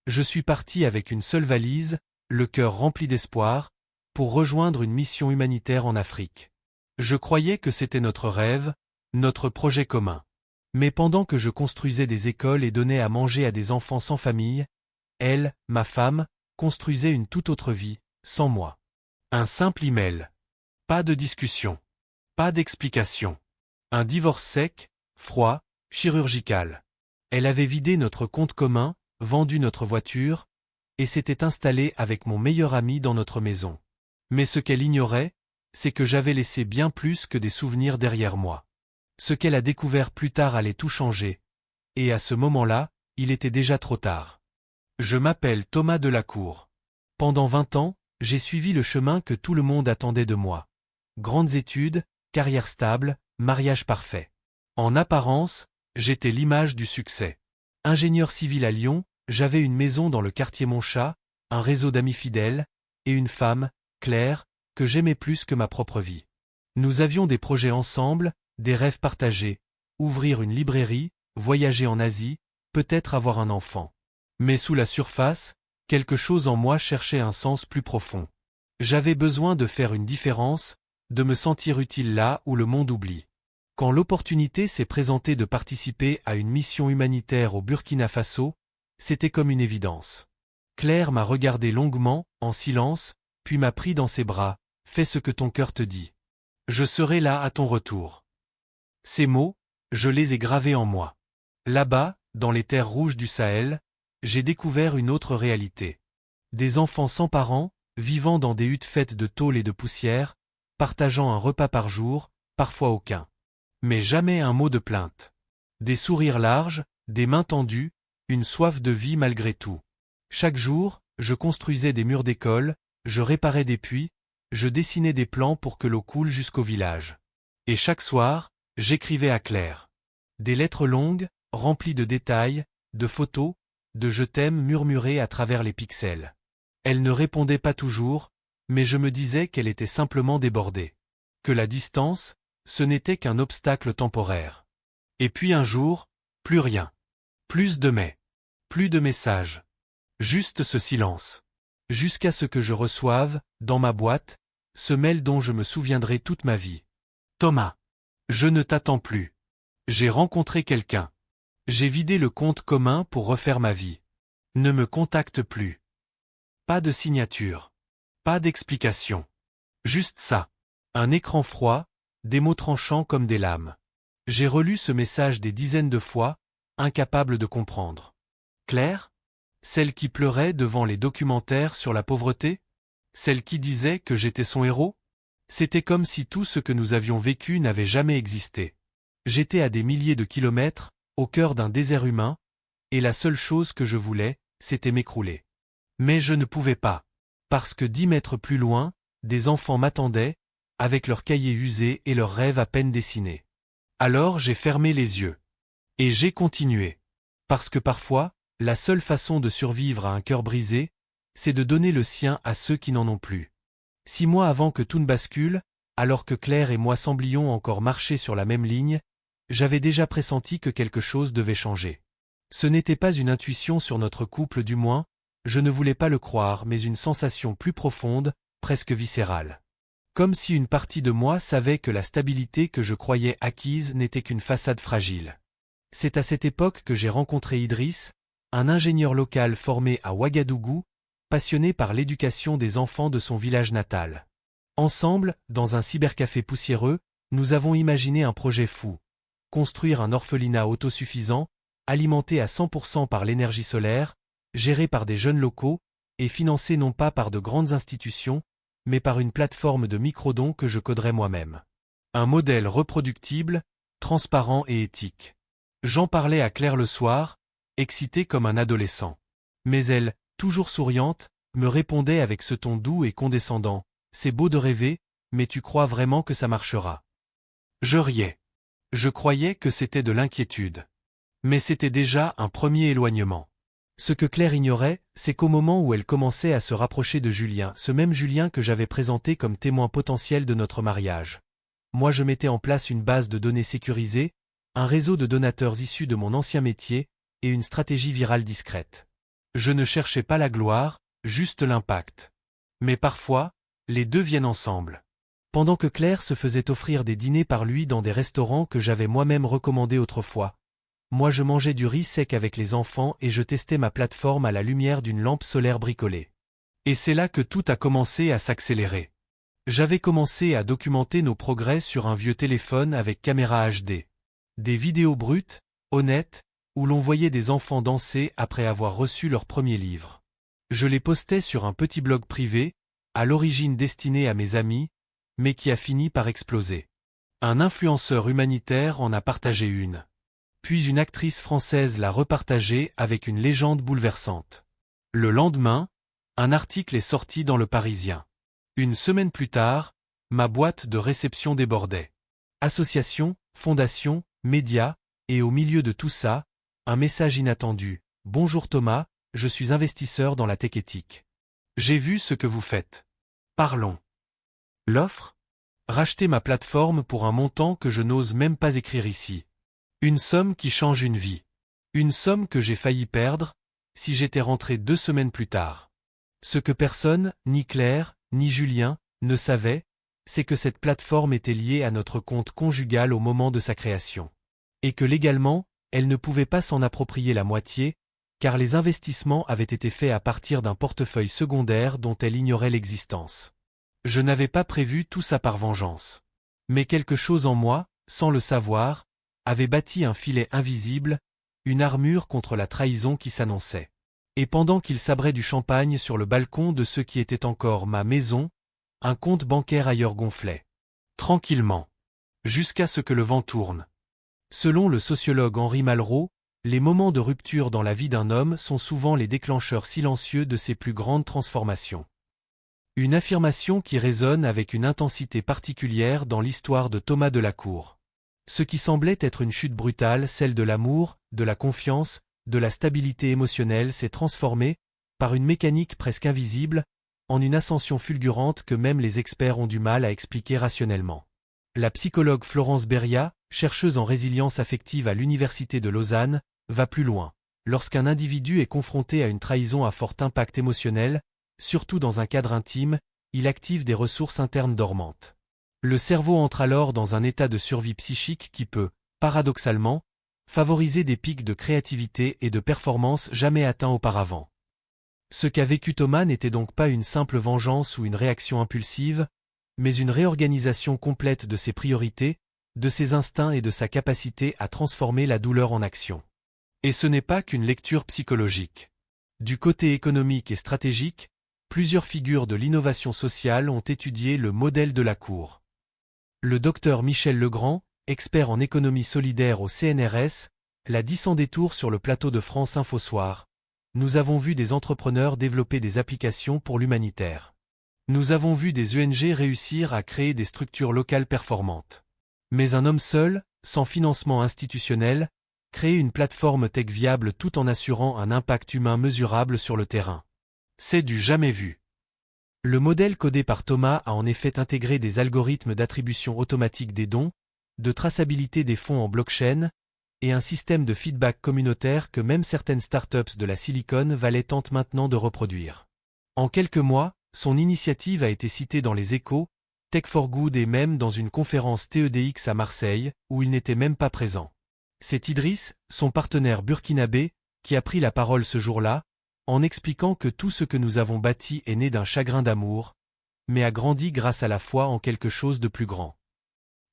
je suis parti avec une seule valise, le cœur rempli d'espoir, pour rejoindre une mission humanitaire en Afrique. Je croyais que c'était notre rêve, notre projet commun. Mais pendant que je construisais des écoles et donnais à manger à des enfants sans famille, elle, ma femme, construisait une toute autre vie, sans moi. Un simple email. Pas de discussion. Pas d'explication. Un divorce sec, froid, chirurgical. Elle avait vidé notre compte commun, vendu notre voiture, et s'était installée avec mon meilleur ami dans notre maison. Mais ce qu'elle ignorait, c'est que j'avais laissé bien plus que des souvenirs derrière moi. Ce qu'elle a découvert plus tard allait tout changer, et à ce moment-là, il était déjà trop tard. Je m'appelle Thomas Delacour. Pendant 20 ans, j'ai suivi le chemin que tout le monde attendait de moi. Grandes études, carrière stable, mariage parfait. En apparence, j'étais l'image du succès. Ingénieur civil à Lyon, j'avais une maison dans le quartier Montchat, un réseau d'amis fidèles, et une femme, Claire, que j'aimais plus que ma propre vie. Nous avions des projets ensemble, des rêves partagés, ouvrir une librairie, voyager en Asie, peut-être avoir un enfant. Mais sous la surface, quelque chose en moi cherchait un sens plus profond. J'avais besoin de faire une différence, de me sentir utile là où le monde oublie. Quand l'opportunité s'est présentée de participer à une mission humanitaire au Burkina Faso, c'était comme une évidence. Claire m'a regardé longuement, en silence, puis m'a pris dans ses bras. « Fais ce que ton cœur te dit. Je serai là à ton retour. » Ces mots, je les ai gravés en moi. Là-bas, dans les terres rouges du Sahel, j'ai découvert une autre réalité. Des enfants sans parents, vivant dans des huttes faites de tôle et de poussière, partageant un repas par jour, parfois aucun. Mais jamais un mot de plainte. Des sourires larges, des mains tendues, une soif de vie malgré tout. Chaque jour, je construisais des murs d'école, je réparais des puits, je dessinais des plans pour que l'eau coule jusqu'au village. Et chaque soir, j'écrivais à Claire. Des lettres longues, remplies de détails, de photos, de je t'aime murmurées à travers les pixels. Elle ne répondait pas toujours, mais je me disais qu'elle était simplement débordée. Que la distance, ce n'était qu'un obstacle temporaire. Et puis un jour, plus rien. Plus de mais. Plus de messages. Juste ce silence. Jusqu'à ce que je reçoive, dans ma boîte, ce mail dont je me souviendrai toute ma vie. Thomas. Je ne t'attends plus. J'ai rencontré quelqu'un. J'ai vidé le compte commun pour refaire ma vie. Ne me contacte plus. Pas de signature. Pas d'explication. Juste ça. Un écran froid, des mots tranchants comme des lames. J'ai relu ce message des dizaines de fois, incapable de comprendre. Claire ? Celle qui pleurait devant les documentaires sur la pauvreté ? Celle qui disait que j'étais son héros ? C'était comme si tout ce que nous avions vécu n'avait jamais existé. J'étais à des milliers de kilomètres, au cœur d'un désert humain, et la seule chose que je voulais, c'était m'écrouler. Mais je ne pouvais pas. Parce que 10 mètres plus loin, des enfants m'attendaient, avec leurs cahiers usés et leurs rêves à peine dessinés. Alors j'ai fermé les yeux. Et j'ai continué. Parce que parfois, la seule façon de survivre à un cœur brisé, c'est de donner le sien à ceux qui n'en ont plus. 6 mois avant que tout ne bascule, alors que Claire et moi semblions encore marcher sur la même ligne, j'avais déjà pressenti que quelque chose devait changer. Ce n'était pas une intuition sur notre couple du moins, je ne voulais pas le croire, mais une sensation plus profonde, presque viscérale. Comme si une partie de moi savait que la stabilité que je croyais acquise n'était qu'une façade fragile. C'est à cette époque que j'ai rencontré Idriss, un ingénieur local formé à Ouagadougou, passionné par l'éducation des enfants de son village natal. Ensemble, dans un cybercafé poussiéreux, nous avons imaginé un projet fou. Construire un orphelinat autosuffisant, alimenté à 100% par l'énergie solaire, géré par des jeunes locaux, et financé non pas par de grandes institutions, mais par une plateforme de microdons que je coderais moi-même. Un modèle reproductible, transparent et éthique. J'en parlais à Claire le soir, excitée comme un adolescent. Mais elle, toujours souriante, me répondait avec ce ton doux et condescendant. « C'est beau de rêver, mais tu crois vraiment que ça marchera ?» Je riais. Je croyais que c'était de l'inquiétude. Mais c'était déjà un premier éloignement. Ce que Claire ignorait, c'est qu'au moment où elle commençait à se rapprocher de Julien, ce même Julien que j'avais présenté comme témoin potentiel de notre mariage, moi je mettais en place une base de données sécurisée, un réseau de donateurs issus de mon ancien métier, et une stratégie virale discrète. Je ne cherchais pas la gloire, juste l'impact. Mais parfois, les deux viennent ensemble. Pendant que Claire se faisait offrir des dîners par lui dans des restaurants que j'avais moi-même recommandés autrefois, moi je mangeais du riz sec avec les enfants et je testais ma plateforme à la lumière d'une lampe solaire bricolée. Et c'est là que tout a commencé à s'accélérer. J'avais commencé à documenter nos progrès sur un vieux téléphone avec caméra HD. Des vidéos brutes, honnêtes, où l'on voyait des enfants danser après avoir reçu leur premier livre. Je les postais sur un petit blog privé, à l'origine destiné à mes amis, mais qui a fini par exploser. Un influenceur humanitaire en a partagé une. Puis une actrice française l'a repartagée avec une légende bouleversante. Le lendemain, un article est sorti dans Le Parisien. Une semaine plus tard, ma boîte de réception débordait. Associations, fondations, médias, et au milieu de tout ça, un message inattendu. « Bonjour Thomas, je suis investisseur dans la tech éthique. J'ai vu ce que vous faites. Parlons. » L'offre ? Racheter ma plateforme pour un montant que je n'ose même pas écrire ici. Une somme qui change une vie. Une somme que j'ai failli perdre, si j'étais rentré 2 semaines plus tard. Ce que personne, ni Claire, ni Julien, ne savaient, c'est que cette plateforme était liée à notre compte conjugal au moment de sa création. Et que légalement, elle ne pouvait pas s'en approprier la moitié, car les investissements avaient été faits à partir d'un portefeuille secondaire dont elle ignorait l'existence. Je n'avais pas prévu tout ça par vengeance. Mais quelque chose en moi, sans le savoir, avait bâti un filet invisible, une armure contre la trahison qui s'annonçait. Et pendant qu'il sabrait du champagne sur le balcon de ce qui était encore ma maison, un compte bancaire ailleurs gonflait. Tranquillement. Jusqu'à ce que le vent tourne. Selon le sociologue Henri Malraux, les moments de rupture dans la vie d'un homme sont souvent les déclencheurs silencieux de ses plus grandes transformations. Une affirmation qui résonne avec une intensité particulière dans l'histoire de Thomas Delacour. Ce qui semblait être une chute brutale, celle de l'amour, de la confiance, de la stabilité émotionnelle, s'est transformée, par une mécanique presque invisible, en une ascension fulgurante que même les experts ont du mal à expliquer rationnellement. La psychologue Florence Beria, chercheuse en résilience affective à l'Université de Lausanne, va plus loin. Lorsqu'un individu est confronté à une trahison à fort impact émotionnel, surtout dans un cadre intime, il active des ressources internes dormantes. Le cerveau entre alors dans un état de survie psychique qui peut, paradoxalement, favoriser des pics de créativité et de performance jamais atteints auparavant. Ce qu'a vécu Thomas n'était donc pas une simple vengeance ou une réaction impulsive, mais une réorganisation complète de ses priorités, de ses instincts et de sa capacité à transformer la douleur en action. Et ce n'est pas qu'une lecture psychologique. Du côté économique et stratégique, plusieurs figures de l'innovation sociale ont étudié le modèle de la Cour. Le docteur Michel Legrand, expert en économie solidaire au CNRS, l'a dit sans détour sur le plateau de France Info Soir. Nous avons vu des entrepreneurs développer des applications pour l'humanitaire. Nous avons vu des ONG réussir à créer des structures locales performantes. Mais un homme seul, sans financement institutionnel, crée une plateforme tech viable tout en assurant un impact humain mesurable sur le terrain. C'est du jamais vu. Le modèle codé par Thomas a en effet intégré des algorithmes d'attribution automatique des dons, de traçabilité des fonds en blockchain, et un système de feedback communautaire que même certaines startups de la Silicon Valley tentent maintenant de reproduire. En quelques mois, son initiative a été citée dans les Échos, Tech for Good et même dans une conférence TEDx à Marseille, où il n'était même pas présent. C'est Idriss, son partenaire burkinabé, qui a pris la parole ce jour-là, en expliquant que tout ce que nous avons bâti est né d'un chagrin d'amour, mais a grandi grâce à la foi en quelque chose de plus grand.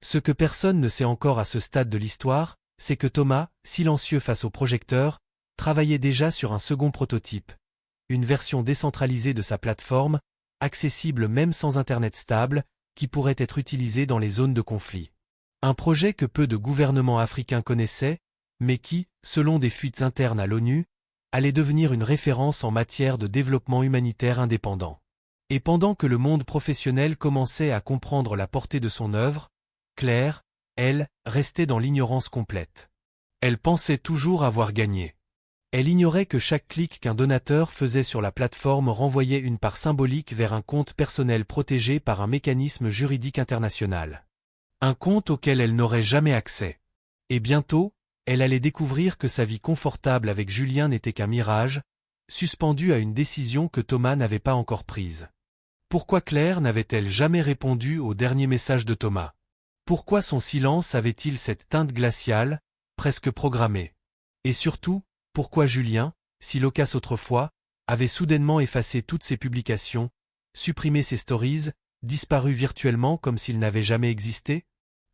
Ce que personne ne sait encore à ce stade de l'histoire, c'est que Thomas, silencieux face au projecteur, travaillait déjà sur un second prototype, une version décentralisée de sa plateforme, accessible même sans Internet stable, qui pourrait être utilisée dans les zones de conflit. Un projet que peu de gouvernements africains connaissaient, mais qui, selon des fuites internes à l'ONU, allait devenir une référence en matière de développement humanitaire indépendant. Et pendant que le monde professionnel commençait à comprendre la portée de son œuvre, Claire, elle, restait dans l'ignorance complète. Elle pensait toujours avoir gagné. Elle ignorait que chaque clic qu'un donateur faisait sur la plateforme renvoyait une part symbolique vers un compte personnel protégé par un mécanisme juridique international. Un compte auquel elle n'aurait jamais accès. Et bientôt, elle allait découvrir que sa vie confortable avec Julien n'était qu'un mirage, suspendue à une décision que Thomas n'avait pas encore prise. Pourquoi Claire n'avait-elle jamais répondu au dernier message de Thomas? Pourquoi son silence avait-il cette teinte glaciale, presque programmée? Et surtout, pourquoi Julien, si loquace autrefois, avait soudainement effacé toutes ses publications, supprimé ses stories, disparu virtuellement comme s'il n'avait jamais existé?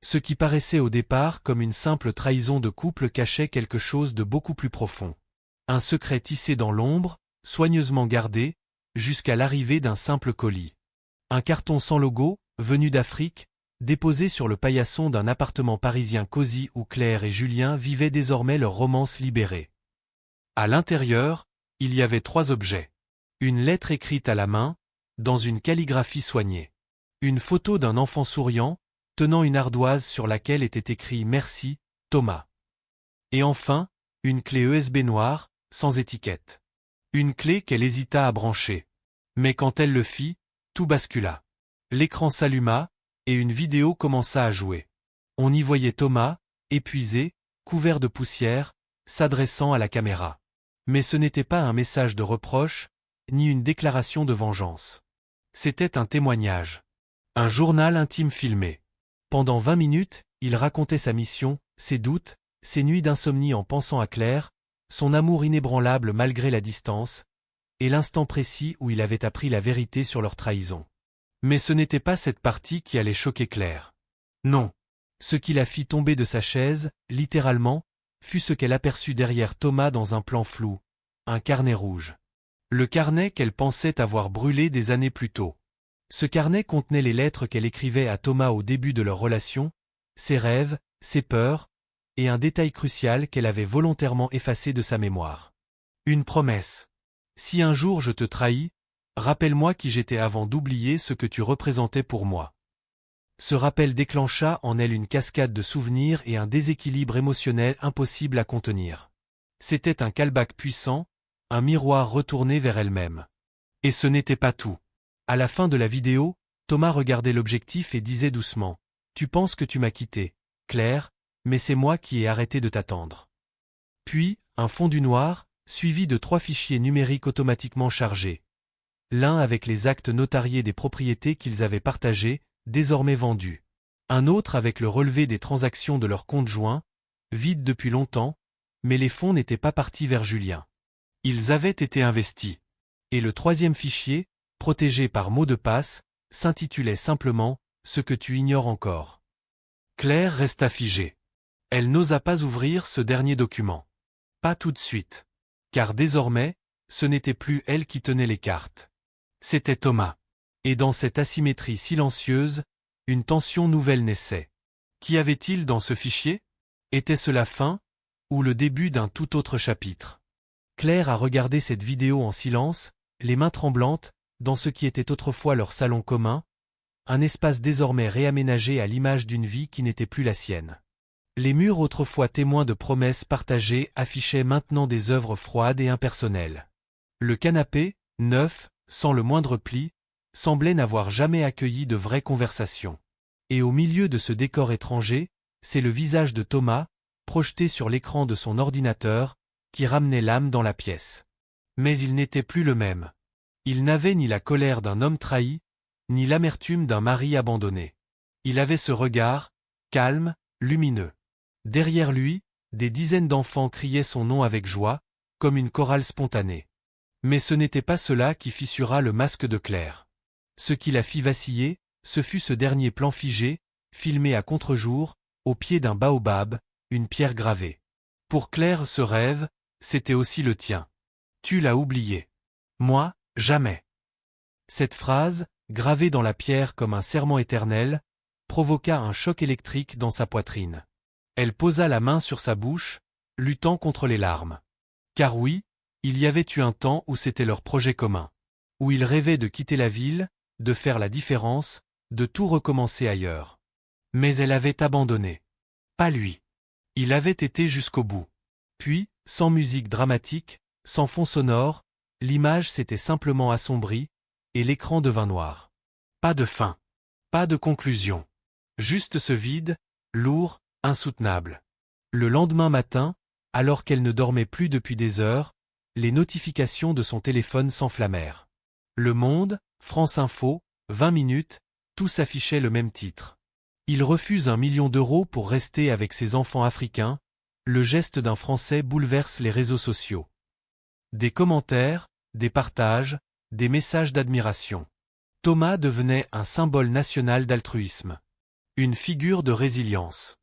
Ce qui paraissait au départ comme une simple trahison de couple cachait quelque chose de beaucoup plus profond. Un secret tissé dans l'ombre, soigneusement gardé, jusqu'à l'arrivée d'un simple colis. Un carton sans logo, venu d'Afrique, déposé sur le paillasson d'un appartement parisien cosy où Claire et Julien vivaient désormais leur romance libérée. À l'intérieur, il y avait 3 objets. Une lettre écrite à la main, dans une calligraphie soignée. Une photo d'un enfant souriant, tenant une ardoise sur laquelle était écrit « Merci, Thomas ». Et enfin, une clé USB noire, sans étiquette. Une clé qu'elle hésita à brancher. Mais quand elle le fit, tout bascula. L'écran s'alluma, et une vidéo commença à jouer. On y voyait Thomas, épuisé, couvert de poussière, s'adressant à la caméra. Mais ce n'était pas un message de reproche, ni une déclaration de vengeance. C'était un témoignage. Un journal intime filmé. Pendant 20 minutes, il racontait sa mission, ses doutes, ses nuits d'insomnie en pensant à Claire, son amour inébranlable malgré la distance, et l'instant précis où il avait appris la vérité sur leur trahison. Mais ce n'était pas cette partie qui allait choquer Claire. Non. Ce qui la fit tomber de sa chaise, littéralement, fut ce qu'elle aperçut derrière Thomas dans un plan flou, un carnet rouge. Le carnet qu'elle pensait avoir brûlé des années plus tôt. Ce carnet contenait les lettres qu'elle écrivait à Thomas au début de leur relation, ses rêves, ses peurs, et un détail crucial qu'elle avait volontairement effacé de sa mémoire. Une promesse. Si un jour je te trahis, rappelle-moi qui j'étais avant d'oublier ce que tu représentais pour moi. Ce rappel déclencha en elle une cascade de souvenirs et un déséquilibre émotionnel impossible à contenir. C'était un callback puissant, un miroir retourné vers elle-même. Et ce n'était pas tout. À la fin de la vidéo, Thomas regardait l'objectif et disait doucement « Tu penses que tu m'as quitté, Claire, mais c'est moi qui ai arrêté de t'attendre. » Puis, un fondu noir, suivi de 3 fichiers numériques automatiquement chargés. L'un avec les actes notariés des propriétés qu'ils avaient partagées, désormais vendues. Un autre avec le relevé des transactions de leur compte joint, vide depuis longtemps, mais les fonds n'étaient pas partis vers Julien. Ils avaient été investis. Et le 3e fichier, protégé par mot de passe, s'intitulait simplement « Ce que tu ignores encore ». Claire resta figée. Elle n'osa pas ouvrir ce dernier document. Pas tout de suite. Car désormais, ce n'était plus elle qui tenait les cartes. C'était Thomas. Et dans cette asymétrie silencieuse, une tension nouvelle naissait. Qu'y avait-il dans ce fichier? Était-ce la fin, ou le début d'un tout autre chapitre? Claire a regardé cette vidéo en silence, les mains tremblantes, dans ce qui était autrefois leur salon commun, un espace désormais réaménagé à l'image d'une vie qui n'était plus la sienne. Les murs autrefois témoins de promesses partagées affichaient maintenant des œuvres froides et impersonnelles. Le canapé, neuf, sans le moindre pli, semblait n'avoir jamais accueilli de vraies conversations. Et au milieu de ce décor étranger, c'est le visage de Thomas, projeté sur l'écran de son ordinateur, qui ramenait l'âme dans la pièce. Mais il n'était plus le même. Il n'avait ni la colère d'un homme trahi, ni l'amertume d'un mari abandonné. Il avait ce regard, calme, lumineux. Derrière lui, des dizaines d'enfants criaient son nom avec joie, comme une chorale spontanée. Mais ce n'était pas cela qui fissura le masque de Claire. Ce qui la fit vaciller, ce fut ce dernier plan figé, filmé à contre-jour, au pied d'un baobab, une pierre gravée. Pour Claire, ce rêve, c'était aussi le tien. Tu l'as oublié. Moi, jamais. Cette phrase, gravée dans la pierre comme un serment éternel, provoqua un choc électrique dans sa poitrine. Elle posa la main sur sa bouche, luttant contre les larmes. Car oui, il y avait eu un temps où c'était leur projet commun. Où ils rêvaient de quitter la ville, de faire la différence, de tout recommencer ailleurs. Mais elle avait abandonné. Pas lui. Il avait été jusqu'au bout. Puis, sans musique dramatique, sans fond sonore, l'image s'était simplement assombrie, et l'écran devint noir. Pas de fin. Pas de conclusion. Juste ce vide, lourd, insoutenable. Le lendemain matin, alors qu'elle ne dormait plus depuis des heures, les notifications de son téléphone s'enflammèrent. Le Monde, France Info, 20 minutes, tous affichaient le même titre. Il refuse 1 million d'euros pour rester avec ses enfants africains, le geste d'un Français bouleverse les réseaux sociaux. Des commentaires, des partages, des messages d'admiration. Thomas devenait un symbole national d'altruisme. Une figure de résilience.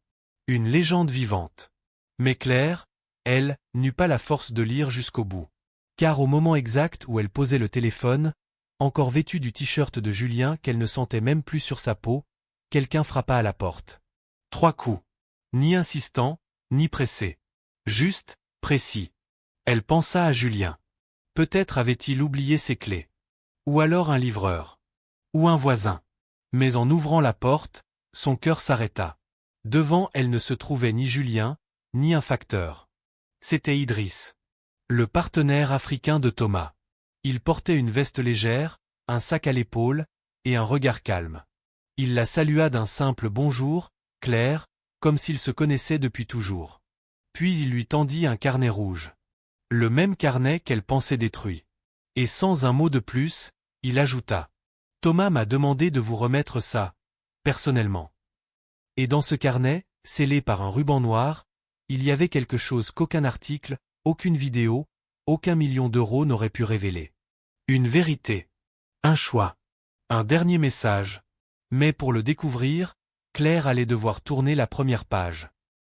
Une légende vivante. Mais Claire, elle, n'eut pas la force de lire jusqu'au bout. Car au moment exact où elle posait le téléphone, encore vêtue du t-shirt de Julien qu'elle ne sentait même plus sur sa peau, quelqu'un frappa à la porte. 3 coups. Ni insistant, ni pressé. Juste, précis. Elle pensa à Julien. Peut-être avait-il oublié ses clés. Ou alors un livreur. Ou un voisin. Mais en ouvrant la porte, son cœur s'arrêta. Devant elle ne se trouvait ni Julien, ni un facteur. C'était Idriss. Le partenaire africain de Thomas. Il portait une veste légère, un sac à l'épaule, et un regard calme. Il la salua d'un simple bonjour, Claire, comme s'ils se connaissaient depuis toujours. Puis il lui tendit un carnet rouge. Le même carnet qu'elle pensait détruit. Et sans un mot de plus, il ajouta. Thomas m'a demandé de vous remettre ça, personnellement. Et dans ce carnet, scellé par un ruban noir, il y avait quelque chose qu'aucun article, aucune vidéo, aucun million d'euros n'aurait pu révéler. Une vérité. Un choix. Un dernier message. Mais pour le découvrir, Claire allait devoir tourner la première page.